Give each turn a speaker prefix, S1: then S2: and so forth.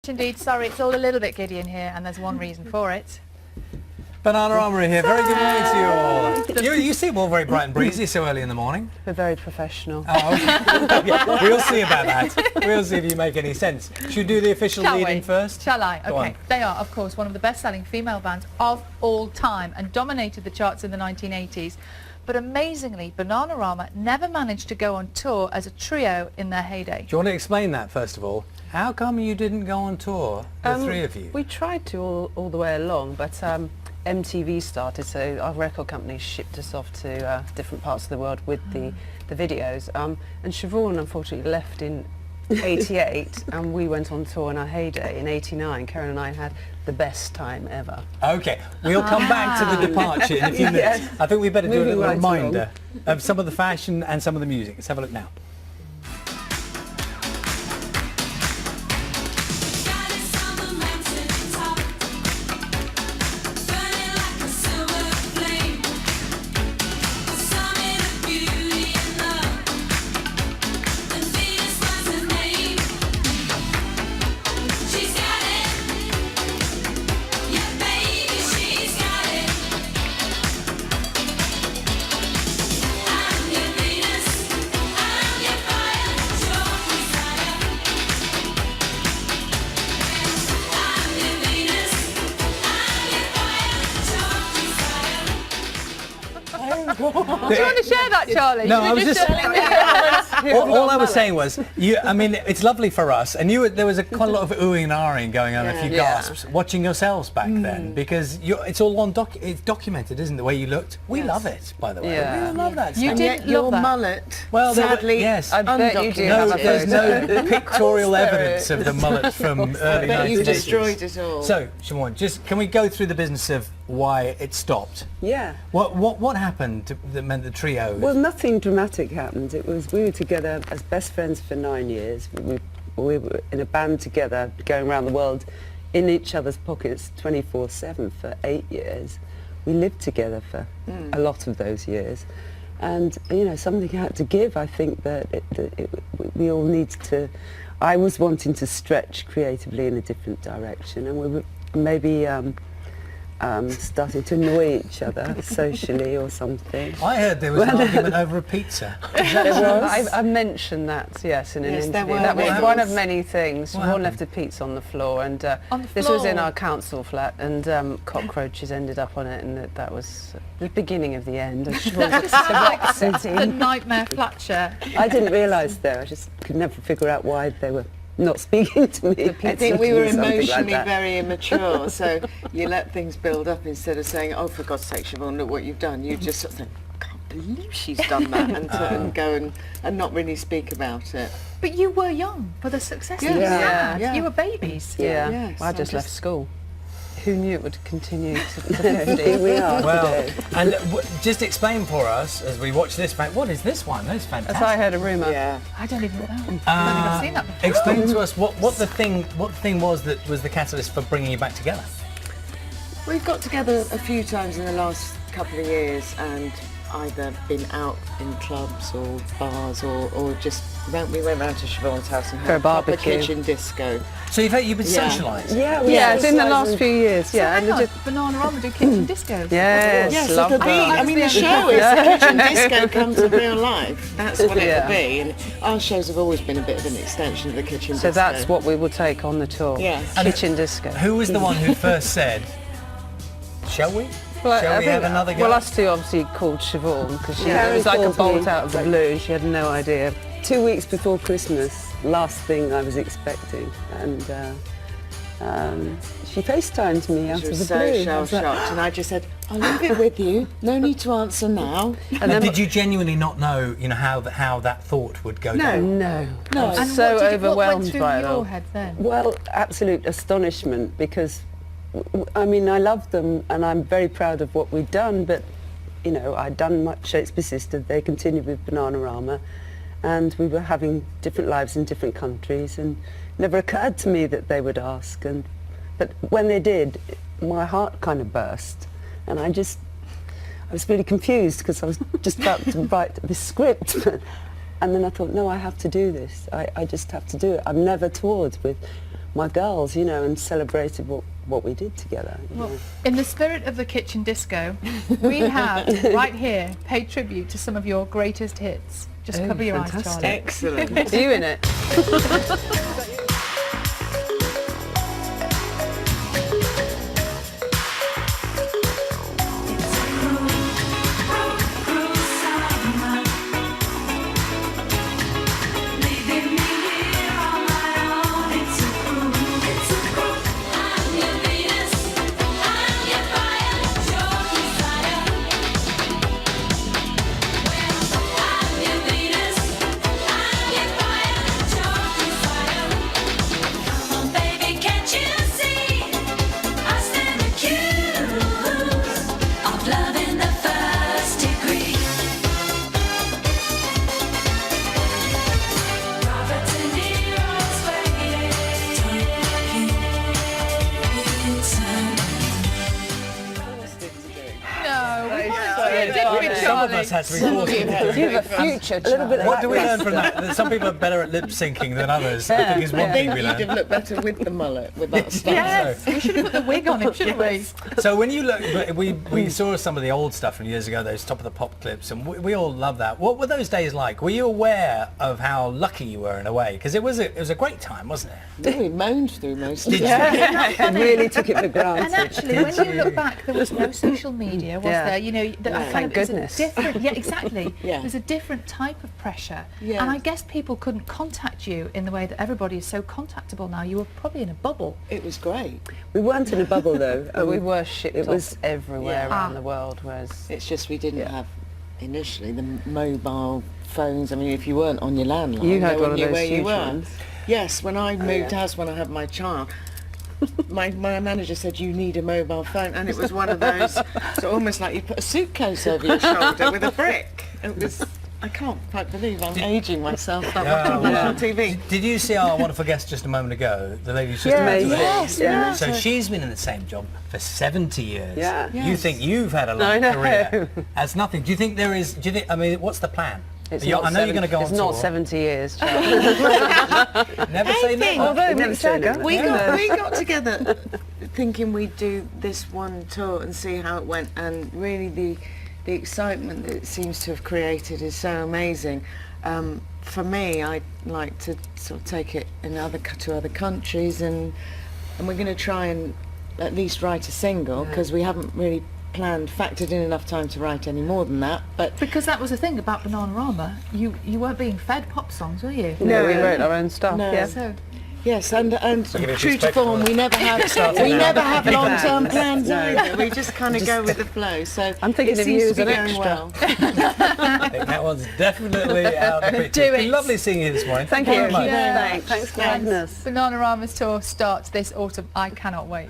S1: much indeed. Sorry, it's all a little bit giddy in here, and there's one reason for it.
S2: Bananarama here. Very good morning to you all. You seem all very bright and breezy so early in the morning.
S3: We're very professional.
S2: Oh, okay. Yeah, we'll see about that. We'll see if you make any sense. Should we do the official lead-in first?
S1: Shall I?
S2: Go
S1: Okay.
S2: on.
S1: They are, of course, one of the best-selling female bands of all time and dominated the charts in the 1980s. But amazingly, Bananarama never managed to go on tour as a trio in their heyday.
S2: Do you want to explain that first of all? How come you didn't go on tour, the three of you?
S3: We tried to all the way along, but MTV started, so our record company shipped us off to different parts of the world with the videos. And Siobhan unfortunately left in 88 and we went on tour in our heyday in 89. Keren and I had the best time ever.
S2: Okay, we'll come back to the departure in a few minutes. I think we better do a little reminder of some of the fashion and some of the music. Let's have a look now.
S1: Do you want to share that, Charlie?
S2: No, I was just... all I was saying was, I mean, it's lovely for us, and there was quite a lot of oohing and ahhing going on, a few gasps, watching yourselves back then, because it's all it's documented, isn't it, the way you looked? We love it, by the way.
S3: Yeah.
S2: We love that
S1: You
S2: stuff.
S1: did
S4: your
S1: love that.
S4: mullet,
S2: Well,
S4: sadly,
S2: yes.
S3: I bet you do
S2: No,
S3: have a
S2: there's
S3: photo.
S2: no pictorial evidence of the mullet from early 1980s.
S4: but you've destroyed it all.
S2: So, Siobhan, just can we go through the business of why it stopped?
S5: Yeah.
S2: What happened that meant the trio?
S5: Well, nothing dramatic happened. It was we were together as best friends for 9 years. We were in a band together, going around the world, in each other's pockets 24/7 for 8 years. We lived together for a lot of those years, and you know something had to give. I think that we all needed to. I was wanting to stretch creatively in a different direction, and we were maybe. Starting to annoy each other socially or something.
S2: I heard there was an argument over a pizza.
S3: I mentioned that, yes, in an
S4: Yes, there
S3: interview.
S4: were
S3: That was
S4: rumors.
S3: one of many things.
S2: What
S3: Siobhan
S2: happened?
S3: left a pizza on the floor, and
S1: On the
S3: this was in
S1: floor?
S3: our council flat, and cockroaches ended up on it, and that was the beginning of the end. And Siobhan was so
S1: The
S3: upsetting.
S1: nightmare flat
S5: I didn't realise though. I just could never figure out why they were not speaking to me.
S4: I think we were
S5: Something like
S4: emotionally
S5: that.
S4: very immature, so you let things build up instead of saying, oh, for God's sake, Siobhan, look what you've done. You just sort of think, I can't believe she's done that, and go and not really speak about it.
S1: But you were young for the success
S4: Yes.
S1: you
S3: Yeah.
S1: had.
S4: Yeah.
S1: You were babies.
S3: Yeah,
S4: Yes,
S3: I
S4: I
S3: just left
S4: just-
S3: school. Who knew it would continue to
S5: Here
S3: 50?
S5: we are
S2: Well,
S5: today.
S2: and just explain for us as we watch this back. What is this one? That's
S3: As
S2: fantastic.
S3: I heard a rumour.
S4: Yeah.
S1: I don't even know. I don't think I've seen that before.
S2: Explain to us what the thing was that was the catalyst for bringing you back together.
S4: We've got together a few times in the last couple of years and either been out in clubs or bars or just we went round to Siobhan's house and
S3: For a
S4: had a proper
S3: barbecue.
S4: kitchen disco.
S2: So you've been
S4: Yeah.
S2: socialised.
S5: Yeah,
S3: Yeah, it's in the
S5: socialised
S3: last
S5: and-
S3: few years.
S1: So
S3: Yeah,
S1: hang
S3: and
S1: on,
S3: just,
S1: Bananarama do kitchen discos.
S3: yes,
S4: Yes,
S3: love
S4: it'll be.
S3: that.
S4: I mean, the show is kitchen disco come to real life. That's what
S3: Yeah.
S4: it'll be. And our shows have always been a bit of an extension of the kitchen
S3: So
S4: disco.
S3: that's what we will take on the tour.
S4: Yes.
S3: Kitchen disco.
S2: Who was the one who first said, shall we?
S3: Well,
S2: Shall
S3: I
S2: we
S3: think-
S2: have another go?
S3: Well, us two obviously called Siobhan because
S5: Yeah.
S3: it was like a
S5: Karen
S3: bolt
S5: called me.
S3: out of the blue and she had no idea.
S5: 2 weeks before Christmas, last thing I was expecting, and she FaceTimed me out
S4: She
S5: of
S4: was
S5: the
S4: so
S5: blue. I was
S4: shell-shocked,
S5: like,
S4: and I just said, I'll leave it with you. No need to answer now.
S3: And then
S2: Did you genuinely not know, how that thought would go down?
S5: no.
S4: No.
S3: I was
S1: And
S3: so
S1: what
S3: overwhelmed
S1: went through
S3: by it
S1: your
S3: all.
S1: head then?
S5: Well, absolute astonishment because, I mean, I love them and I'm very proud of what we've done, but, I'd done much Shakespeare Sister, they continued with Bananarama, and we were having different lives in different countries, and it never occurred to me that they would ask. But when they did, my heart kind of burst, and I was really confused because I was just about to write this script. And then I thought, no, I have to do this. I just have to do it. I've never toured my girls, you know, and celebrated what we did together. You know.
S1: In the spirit of the kitchen disco, we have right here paid tribute to some of your greatest hits. Just cover your eyes,
S3: fantastic.
S1: Charlie.
S4: Excellent.
S3: Are you in it?
S2: Some of us had to be forced into
S3: You have a future, Charlie.
S2: What do we learn from that? That some people are better at lip syncing than others. I think is one thing we
S4: You'd have
S2: learned.
S4: looked better with the mullet, with that stuff.
S1: Yes, we should have put the wig on him, shouldn't we?
S2: So when you look, we saw some of the old stuff from years ago, those Top of the Pop clips, and we all love that. What were those days like? Were you aware of how lucky you were in a way? Because it was a great time, wasn't it?
S4: We moaned through most of
S2: Did
S4: it.
S5: I really took it for granted.
S1: And actually, when you look back, there was no social media, was
S3: Yeah.
S1: there? You know,
S3: Thank goodness.
S1: Different, yeah, exactly.
S4: Yeah.
S1: There's a different type of pressure,
S4: Yeah.
S1: and I guess people couldn't contact you in the way that everybody is so contactable now. You were probably in a bubble.
S4: It was great.
S5: We weren't in a bubble though.
S3: But we were shipped
S5: it was-
S3: off everywhere
S4: Yeah.
S3: around the world, whereas
S4: It's just we didn't have initially the mobile phones. I mean, if you weren't on your landline,
S3: You had
S4: no
S3: one
S4: one
S3: of
S4: knew
S3: those
S4: where you
S3: huge
S4: were.
S3: ones.
S4: Yes, when I moved house, when I had my child, my manager said you need a mobile phone, and it was one of those, so almost like you put a suitcase over your shoulder with a brick. It was. I can't quite believe I'm aging myself up on national TV.
S2: Did you see our wonderful guest just a moment ago? The lady who's just
S5: Yeah,
S2: about to leave?
S4: yes, yeah.
S2: So she's been in the same job for 70 years.
S5: Yeah.
S2: You
S4: Yes.
S2: think you've had a long
S3: I know.
S2: career? That's nothing. Do you think there is? Do you think? I mean, what's the plan?
S3: it's
S2: I
S3: not
S2: know you're going to go on
S3: It's not
S2: tour.
S3: 70 years, Charlie.
S2: Never say never.
S3: Although
S5: Never
S3: Mick
S5: say
S3: Jagger,
S5: never.
S4: We got together thinking we'd do this one tour and see how it went, and really the excitement that it seems to have created is so amazing. For me, I'd like to sort of take it to other countries, and we're going to try and at least write a single, because we haven't really factored in enough time to write any more than that. But
S1: Because that was the thing about Bananarama. You weren't being fed pop songs, were you?
S3: No, we wrote our own stuff.
S4: No.
S3: Yeah.
S1: So,
S4: yes, and
S2: give it
S4: true to
S2: respect
S4: form,
S2: for
S4: we never have
S2: Starting now.
S4: long-term plans either. We just kind of go with the flow. So
S3: I'm thinking
S4: it
S3: of
S4: seems
S3: you
S4: to
S3: as
S4: be
S3: an
S4: going
S3: extra.
S4: well.
S2: I think that one's definitely out of the picture.
S1: Do
S2: It's been
S1: it.
S2: lovely seeing you this morning.
S3: Thank
S2: you very
S3: you.
S2: much.
S1: Yeah.
S3: Thanks for having us.
S1: Bananarama's tour starts this autumn. I cannot wait.